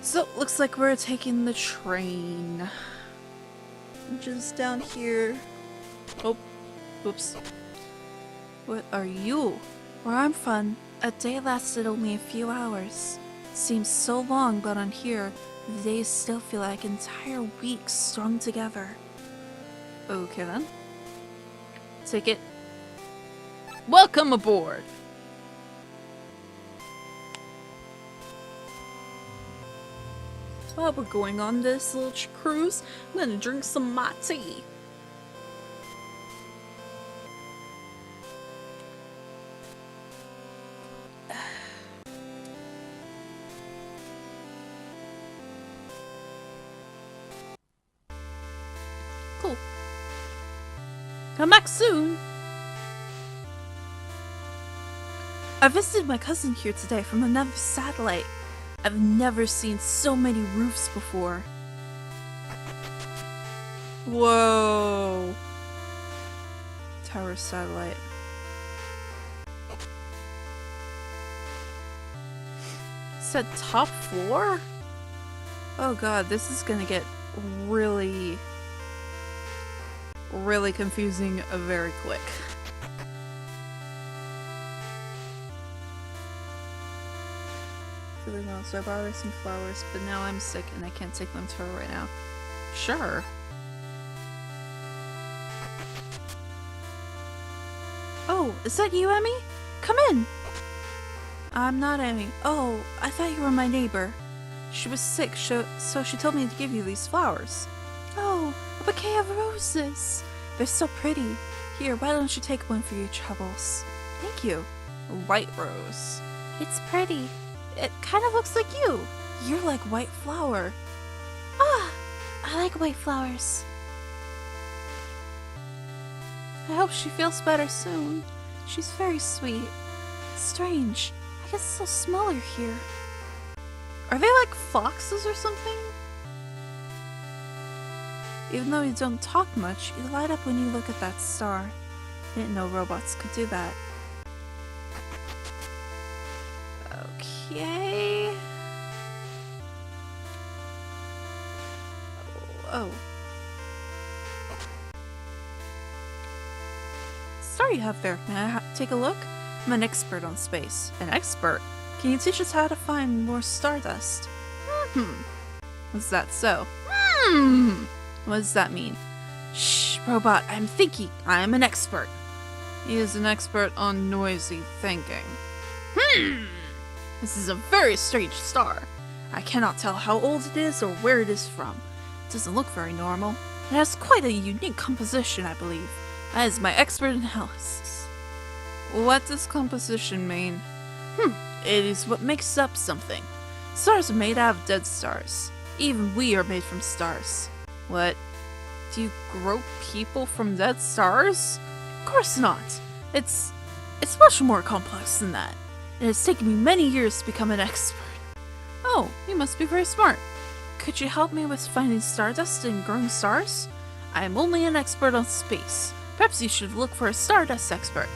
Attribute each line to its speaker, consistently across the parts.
Speaker 1: So, looks like we're taking the train. Which is down here. Oh, whoops. What are you? Where I'm from, a day lasted only a few hours. Seems so long, but on here, the days still feel like entire weeks strung together. Okay then. Ticket. Welcome aboard! While we're going on this little cruise, I'm gonna drink some my tea. Cool. Come back soon! I visited my cousin here today from another satellite. I've never seen so many roofs before. Whoa. Tower satellite. Said top floor? Oh god, this is gonna get really confusing very quick. Feeling well, so I brought her some flowers, but now I'm sick and I can't take them to her right now. Sure. Oh, is that you, Emmy? Come in! I'm not Emmy. Oh, I thought you were my neighbor. She was sick, so she told me to give you these flowers. Oh, a bouquet of roses! They're so pretty. Here, why don't you take one for your troubles? Thank you. A white rose. It's pretty. It kind of looks like you. You're like white flower. Ah, I like white flowers. I hope she feels better soon. She's very sweet. Strange. I guess they'll smell her here. Are they like foxes or something? Even though you don't talk much, you light up when you look at that star. I didn't know robots could do that. Okay. Oh. Star you have there. May I take a look? I'm an expert on space. An expert? Can you teach us how to find more stardust? Is that so? What does that mean? Shh, robot, I'm thinking. I am an expert. He is an expert on noisy thinking. This is a very strange star. I cannot tell how old it is or where it is from. It doesn't look very normal. It has quite a unique composition, I believe. That is my expert analysis. What does composition mean? It is what makes up something. Stars are made out of dead stars. Even we are made from stars. What? Do you grow people from dead stars? Of course not. It's much more complex than that. It has taken me many years to become an expert. Oh, you must be very smart. Could you help me with finding stardust and growing stars? I am only an expert on space. Perhaps you should look for a stardust expert.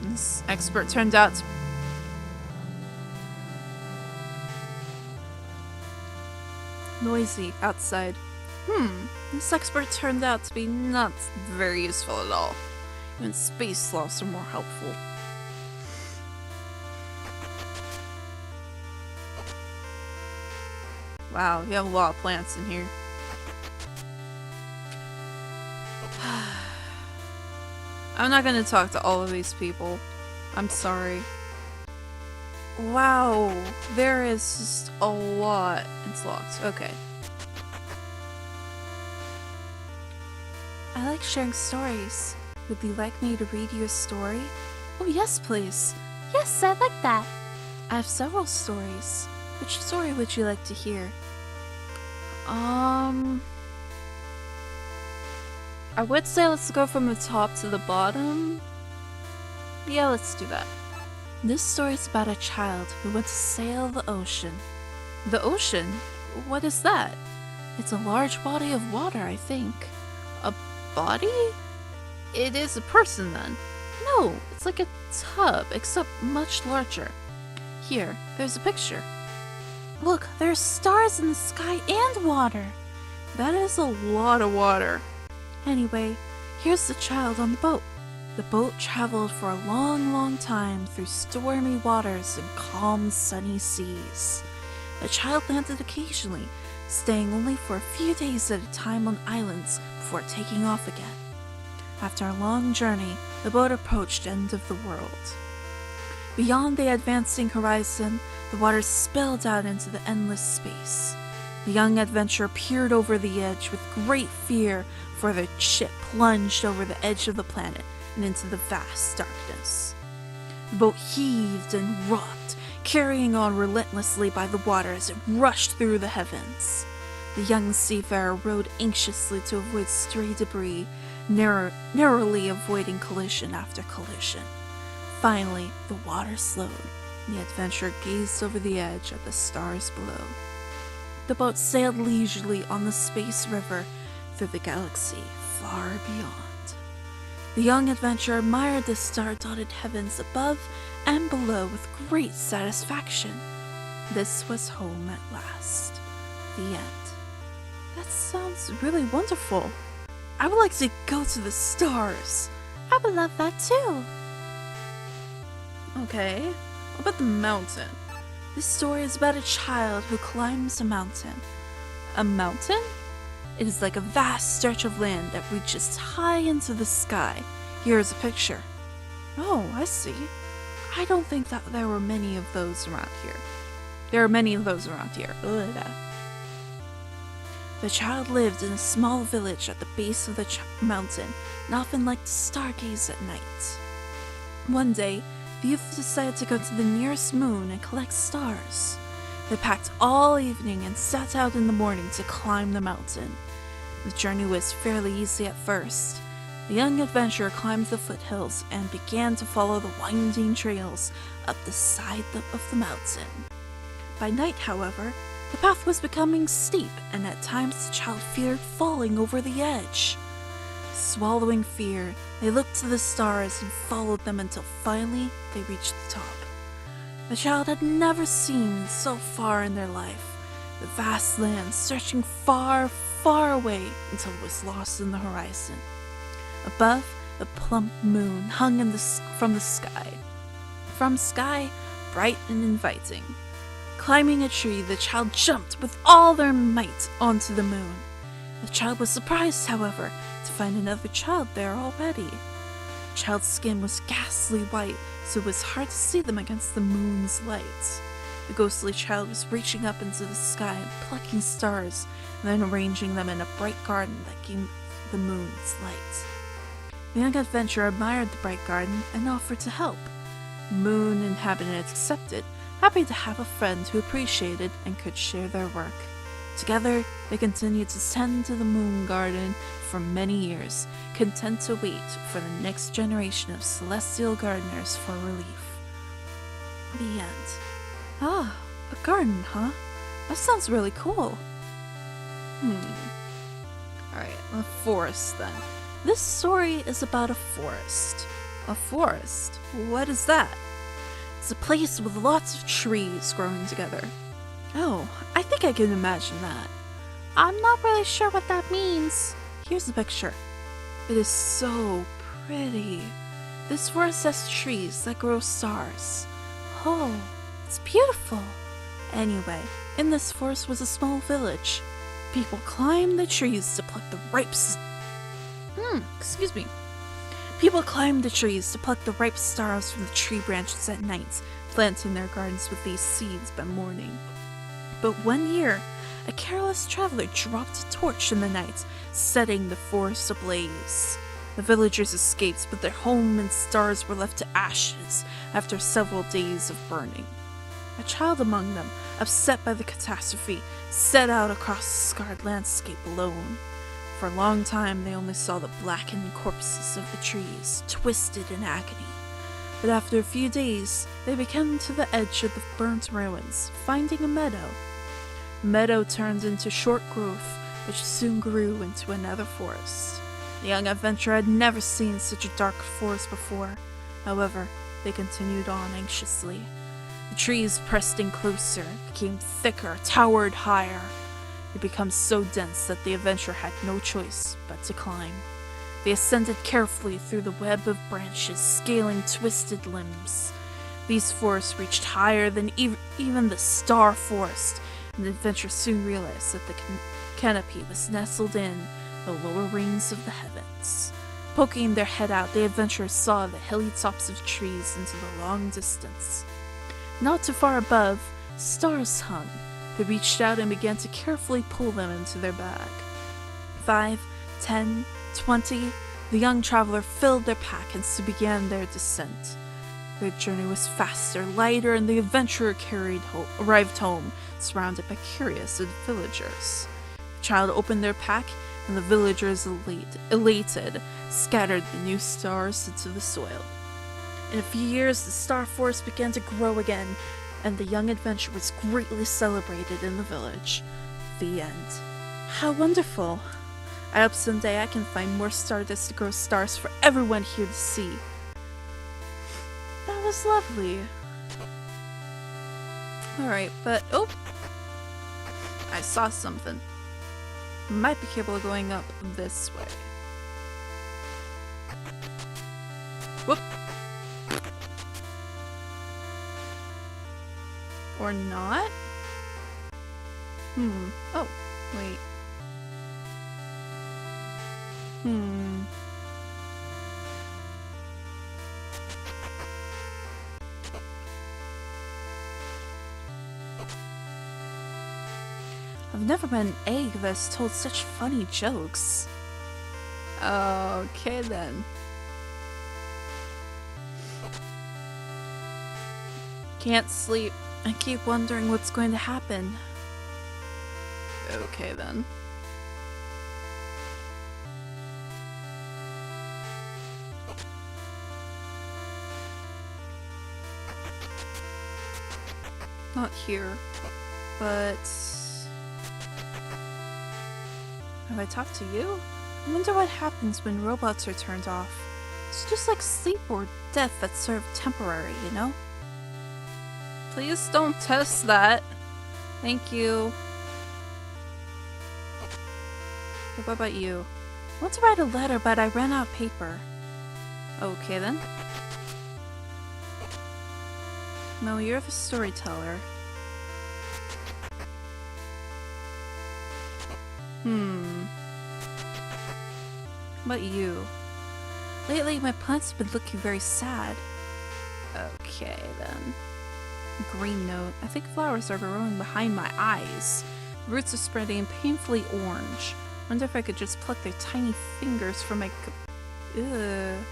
Speaker 1: This expert turned out to... Noisy outside. This expert turned out to be not very useful at all. Even space sloths are more helpful. Wow, you have a lot of plants in here. I'm not gonna talk to all of these people. I'm sorry. Wow, there is just a lot. It's locked. Okay. I like sharing stories. Would you like me to read you a story? Oh yes, please. Yes, I'd like that. I have several stories. Which story would you like to hear? I would say let's go from the top to the bottom. Yeah, let's do that. This story is about a child who went to sail the ocean. The ocean? What is that? It's a large body of water, I think. A body? It is a person then. No, it's like a tub, except much larger. Here, there's a picture. Look, there's stars in the sky and water. That is a lot of water. Anyway, here's the child on the boat. The boat traveled for a long, long time through stormy waters and calm, sunny seas. The child landed occasionally, staying only for a few days at a time on islands before taking off again. After a long journey, the boat approached the end of the world. Beyond the advancing horizon, the waters spilled out into the endless space. The young adventurer peered over the edge with great fear, for the ship plunged over the edge of the planet and into the vast darkness. The boat heaved and rocked, carrying on relentlessly by the water as it rushed through the heavens. The young seafarer rowed anxiously to avoid stray debris, narrowly avoiding collision after collision. Finally, the water slowed, and the adventurer gazed over the edge at the stars below. The boat sailed leisurely on the space river through the galaxy far beyond. The young adventurer admired the star-dotted heavens above and below with great satisfaction. This was home at last. The end. That sounds really wonderful. I would like to go to the stars. I would love that too. Okay, what about the mountain? This story is about a child who climbs a mountain. A mountain? It is like a vast stretch of land that reaches high into the sky. Here is a picture. Oh, I see. I don't think that there were many of those around here. There are many of those around here. Ugh. The child lived in a small village at the base of the mountain and often liked to stargaze at night. One day, the youth decided to go to the nearest moon and collect stars. They packed all evening and set out in the morning to climb the mountain. The journey was fairly easy at first. The young adventurer climbed the foothills and began to follow the winding trails up the side of the mountain. By night, however, the path was becoming steep, and at times the child feared falling over the edge. Swallowing fear, they looked to the stars and followed them until finally they reached the top. The child had never seen so far in their life, the vast land stretching far, far away until it was lost in the horizon. Above, a plump moon hung from the sky. From sky, bright and inviting. Climbing a tree, the child jumped with all their might onto the moon. The child was surprised, however, to find another child there already. The child's skin was ghastly white, so it was hard to see them against the moon's light. The ghostly child was reaching up into the sky and plucking stars, and then arranging them in a bright garden that gave the moon's light. The young adventurer admired the bright garden and offered to help. The moon inhabitants accepted, happy to have a friend who appreciated and could share their work. Together, they continued to tend to the moon garden for many years, content to wait for the next generation of celestial gardeners for relief. The end. Ah, a garden, huh? That sounds really cool. Alright, a forest then. This story is about a forest. A forest? What is that? It's a place with lots of trees growing together. Oh, I think I can imagine that. I'm not really sure what that means. Here's a picture. It is so pretty. This forest has trees that grow stars. Oh, it's beautiful. Anyway, in this forest was a small village. People climbed the trees to pluck the ripe People climbed the trees to pluck the ripe stars from the tree branches at night, planting their gardens with these seeds by morning. But one year, a careless traveler dropped a torch in the night, setting the forest ablaze. The villagers escaped, but their home and stars were left to ashes after several days of burning. A child among them, upset by the catastrophe, set out across the scarred landscape alone. For a long time, they only saw the blackened corpses of the trees, twisted in agony. But after a few days, they came to the edge of the burnt ruins, finding a meadow. The meadow turned into short growth, which soon grew into another forest. The young adventurer had never seen such a dark forest before. However, they continued on anxiously. The trees pressed in closer, became thicker, towered higher. It became so dense that the adventurer had no choice but to climb. They ascended carefully through the web of branches, scaling twisted limbs. These forests reached higher than even the star forest, and the adventurer soon realized that the canopy was nestled in the lower rings of the heavens. Poking their head out, the adventurers saw the hilly tops of trees into the long distance. Not too far above, stars hung. They reached out and began to carefully pull them into their bag. 5, 10, 20, the young traveler filled their pack and so began their descent. Their journey was faster, lighter, and the adventurer arrived home, surrounded by curious villagers. The child opened their pack, and the villagers, elated, scattered the new stars into the soil. In a few years, the star forest began to grow again, and the young adventurer was greatly celebrated in the village. The end. How wonderful! I hope someday I can find more stardust to grow stars for everyone here to see. That was lovely. Alright, but oh! I saw something. Might be capable of going up this way. Whoop! Or not? Oh, wait. I've never met an egg that's told such funny jokes. Okay then. Can't sleep. I keep wondering what's going to happen. Okay then. Not here, but have I talked to you? I wonder what happens when robots are turned off. It's just like sleep or death that's sort of temporary, you know? Please don't test that. Thank you. Okay, what about you? I want to write a letter, but I ran out of paper. Okay then. No, you're the storyteller. What about you? Lately, my plants have been looking very sad. Okay, then. Green note. I think flowers are growing behind my eyes. Roots are spreading painfully orange. Wonder if I could just pluck their tiny fingers from my... Ugh.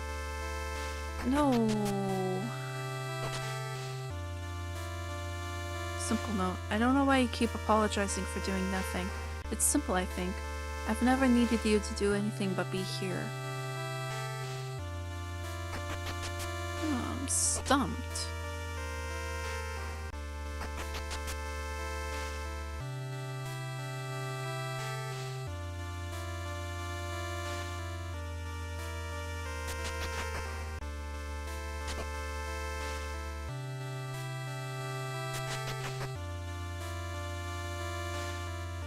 Speaker 1: No. Simple note. I don't know why you keep apologizing for doing nothing. It's simple, I think. I've never needed you to do anything but be here. Oh, I'm stumped.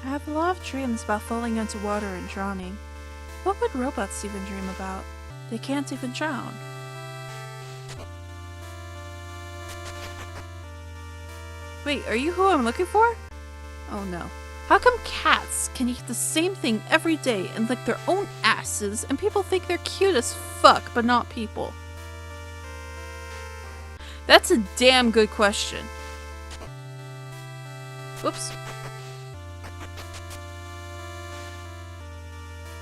Speaker 1: I have a lot of dreams about falling into water and drowning. What would robots even dream about? They can't even drown. Wait, are you who I'm looking for? Oh no. How come cats can eat the same thing every day and lick their own asses and people think they're cute as fuck but not people? That's a damn good question. Whoops.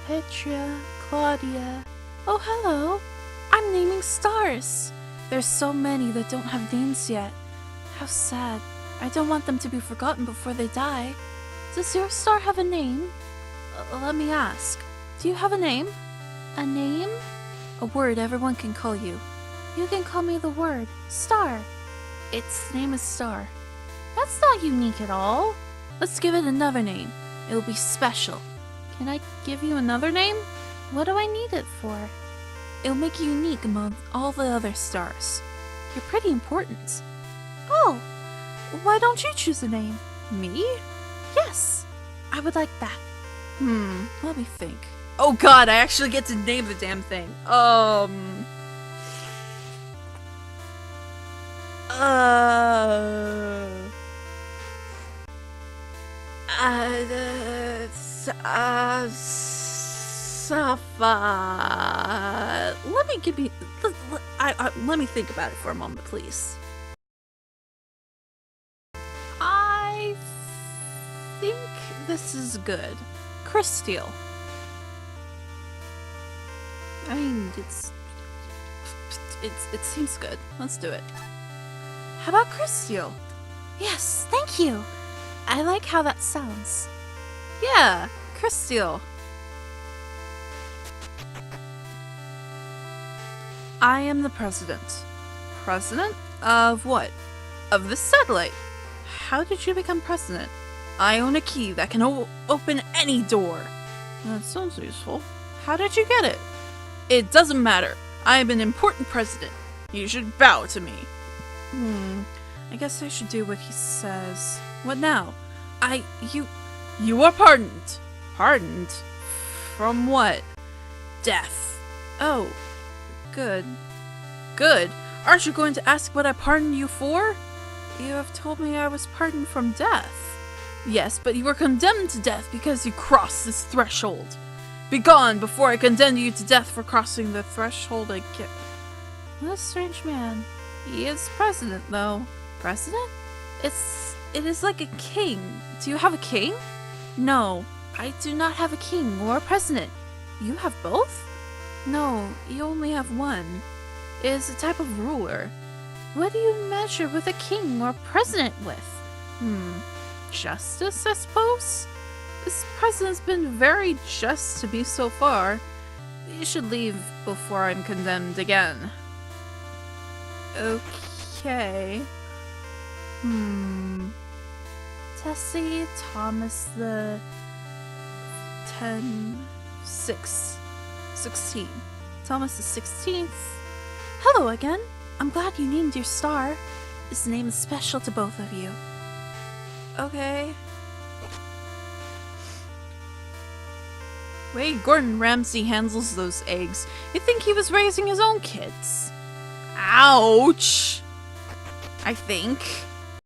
Speaker 1: Petra, Claudia. Oh, hello. I'm naming stars. There's so many that don't have names yet. How sad. I don't want them to be forgotten before they die. Does your star have a name? Let me ask. Do you have a name? A name? A word everyone can call you. You can call me the word. Star. Its name is Star. That's not unique at all. Let's give it another name. It'll be special. Can I give you another name? What do I need it for? It'll make you unique among all the other stars. You're pretty important. Oh, Why don't you choose a name? Me? Yes, I would like that. Let me think. Oh god, I actually get to name the damn thing. Safa. Let me think about it for a moment, please. I think this is good. Crystal. I mean, it seems good. Let's do it. How about Crystal? Yes, thank you. I like how that sounds. Yeah, Crystal. I am the president. President? Of what? Of this satellite. How did you become president? I own a key that can open any door. That sounds useful. How did you get it? It doesn't matter. I am an important president. You should bow to me. I guess I should do what he says. What now? You are pardoned. Pardoned? From what? Death. Oh, good. Good? Aren't you going to ask what I pardoned you for? You have told me I was pardoned from death. Yes, but you were condemned to death because you crossed this threshold. Begone before I condemn you to death for crossing the threshold again. What a strange man. He is president, though. President? It is like a king. Do you have a king? No, I do not have a king or a president. You have both? No, you only have one. It is a type of ruler. What do you measure with a king or president with? Justice, I suppose? This president's been very just to me so far. You should leave before I'm condemned again. Okay. Tessie, Thomas the 16. Thomas the 16th. Hello again. I'm glad you named your star. This name is special to both of you. Okay. Way Gordon Ramsay handles those eggs. You'd think he was raising his own kids. Ouch! I think.